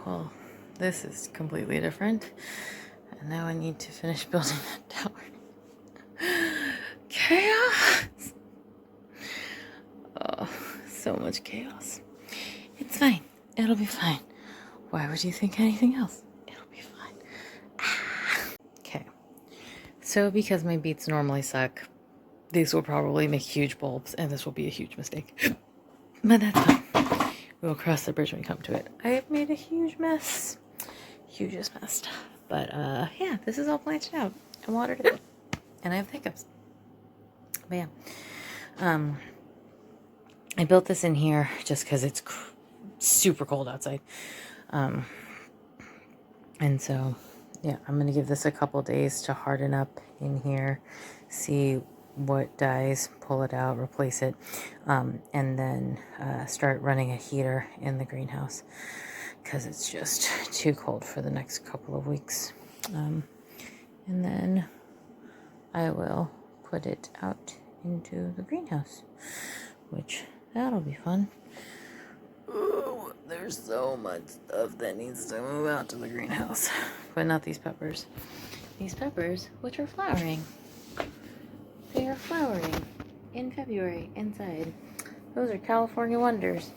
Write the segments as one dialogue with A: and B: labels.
A: Well, this is completely different. And now I need to finish building that tower. Chaos! Oh, so much chaos. It's fine. It'll be fine. Why would you think anything else? It'll be fine. Okay. So because my beets normally suck, these will probably make huge bulbs, and this will be a huge mistake. But that's fine. We'll cross the bridge when we come to it. I have made a huge mess. Hugest mess. But yeah, this is all planted out and watered in. And I have hiccups. But yeah. I built this in here just because it's super cold outside. And so, yeah, I'm going to give this a couple days to harden up in here, see what dies, pull it out, replace it, and then start running a heater in the greenhouse because it's just too cold for the next couple of weeks. And then I will put it out into the greenhouse, which that'll be fun. Ooh, there's so much stuff that needs to move out to the greenhouse. But not these peppers. These peppers, which are flowering. They are flowering in February inside. Those are California wonders.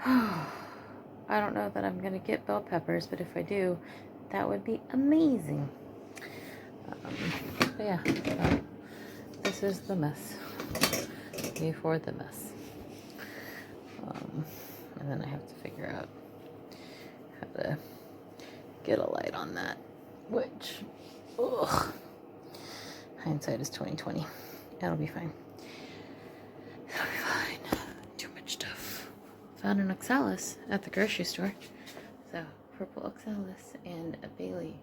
A: I don't know that I'm going to get bell peppers, but if I do, that would be amazing. But yeah, this is the mess before the mess. And then I have to figure out how to get a light on that, which, ugh, hindsight is 2020. That'll be fine. It'll be fine. Too much stuff. Found an oxalis at the grocery store. So, purple oxalis and a Bailey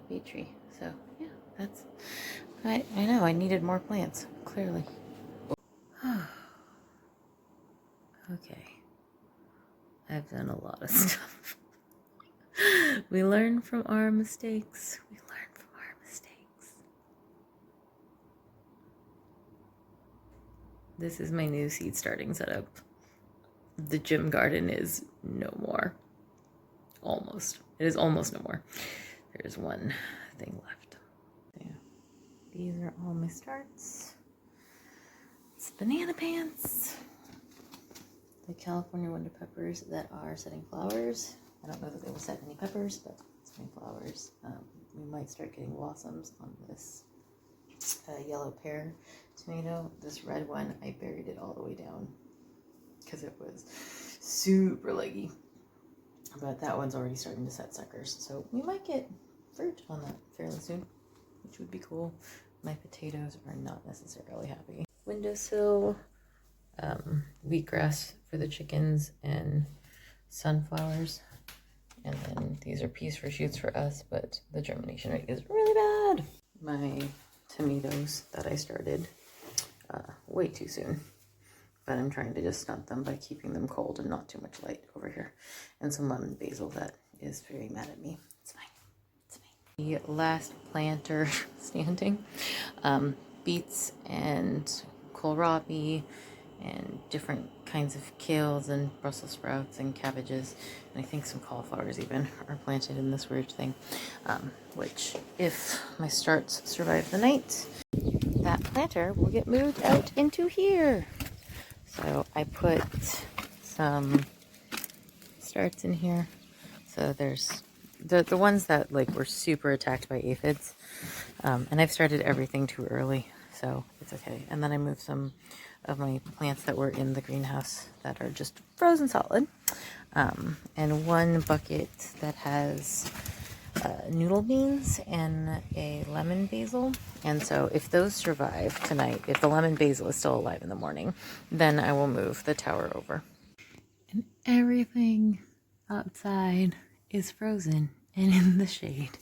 A: bee tree. So, yeah, that's, I know, I needed more plants, clearly. Okay. I've done a lot of stuff. We learn from our mistakes. We learn from our mistakes. This is my new seed starting setup. The gym garden is no more. Almost. It is almost no more. There's one thing left. Yeah. These are all my starts. It's banana pants. The California Wonder Peppers that are setting flowers. I don't know that they will set any peppers, but it's setting flowers. We might start getting blossoms on this yellow pear tomato. This red one, I buried it all the way down because it was super leggy. But that one's already starting to set suckers. So we might get fruit on that fairly soon, which would be cool. My potatoes are not necessarily happy. Windowsill, wheatgrass for the chickens, and sunflowers. And then these are peas for shoots for us, but the germination rate is really bad. My tomatoes that I started way too soon, but I'm trying to just stunt them by keeping them cold and not too much light over here. And some lemon basil that is very mad at me. It's fine. It's fine. The last planter standing, beets and kohlrabi and different kinds of kales and Brussels sprouts and cabbages, and I think some cauliflowers even are planted in this weird thing, which if my starts survive the night, that planter will get moved out into here. So I put some starts in here. So there's the ones that like were super attacked by aphids, and I've started everything too early, so it's okay. And then I moved some of my plants that were in the greenhouse that are just frozen solid, and one bucket that has noodle beans and a lemon basil. And so if those survive tonight, if the lemon basil is still alive in the morning, then I will move the tower over. And everything outside is frozen and in the shade,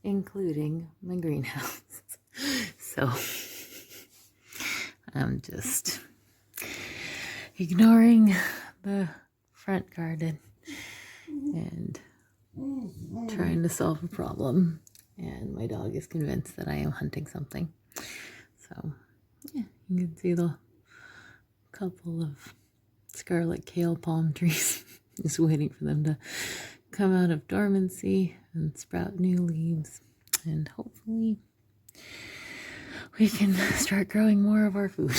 A: including my greenhouse. So I'm just ignoring the front garden and trying to solve a problem. And my dog is convinced that I am hunting something. So yeah, you can see the couple of scarlet kale palm trees. Just waiting for them to come out of dormancy and sprout new leaves. And hopefully we can start growing more of our food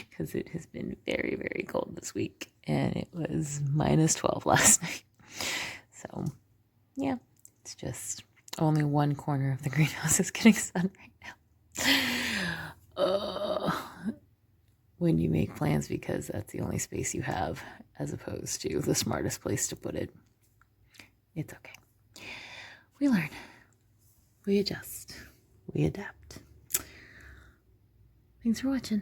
A: because it has been very, very cold this week and it was -12 last night. So yeah, it's just only one corner of the greenhouse is getting sun right now. When you make plans because that's the only space you have as opposed to the smartest place to put it. It's okay. We learn. We adjust. We adapt. Thanks for watching.